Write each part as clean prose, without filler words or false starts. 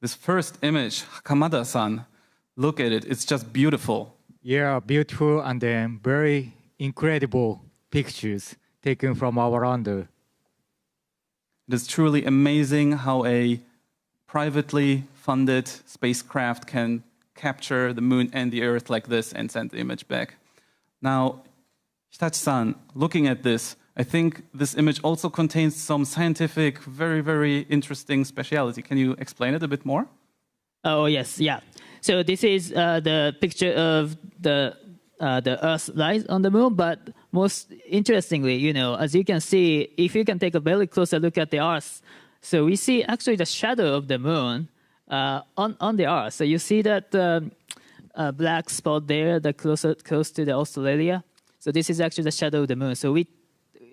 This first image, Hakamada-san, look at it. It's just beautiful. Yeah, beautiful and then very incredible pictures taken from our under. It is truly amazing how a privately funded spacecraft can capture the moon and the Earth like this and send the image back. Now, Hitachi-san, looking at this, I think this image also contains some scientific, very, very interesting speciality. Can you explain it a bit more? Oh, yes, yeah. So this is the picture of the Earth lies on the moon, but most interestingly, you know, as you can see, if you can take a very closer look at the Earth, so we see actually the shadow of the moon on the Earth. So you see that black spot there, the close to the Australia. So this is actually the shadow of the moon. So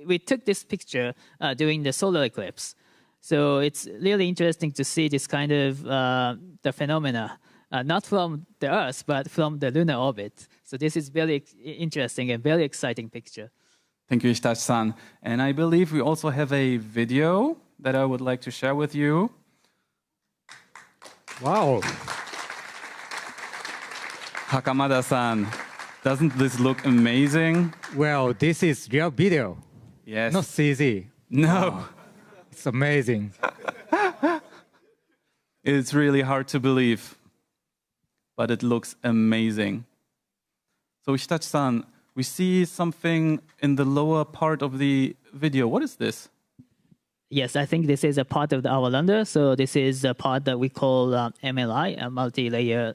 we took this picture during the solar eclipse. So it's really interesting to see this kind of the phenomena, not from the Earth, but from the lunar orbit. So this is very interesting and very exciting picture. Thank you, Hitachi-san. And I believe we also have a video that I would like to share with you. Wow. Hakamada-san, doesn't this look amazing? Well, this is real video. Yes. Not CG. No. It's amazing. It's really hard to believe, but it looks amazing. So Hitachi-san, we see something in the lower part of the video. What is this? Yes, I think this is a part of our lander. So this is a part that we call MLI, a multi-layer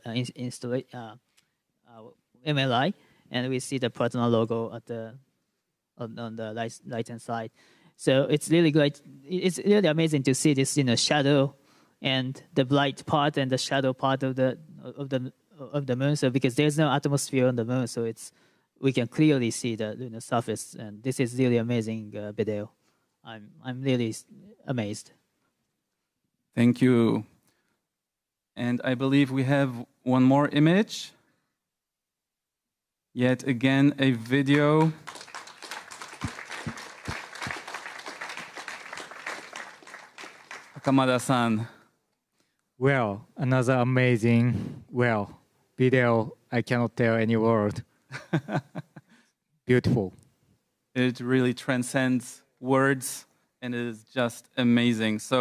MLI, and we see the partner logo at on the right-hand side. So it's really great. It's really amazing to see this, you know, shadow and the bright part and the shadow part of the moon. So because there's no atmosphere on the moon, so we can clearly see the lunar surface. And this is really amazing video. I'm really amazed. Thank you. And I believe we have one more image. Yet again, a video. Hakamada-san. Well, another amazing, video. I cannot tell any word. Beautiful. It really transcends words and it is just amazing. So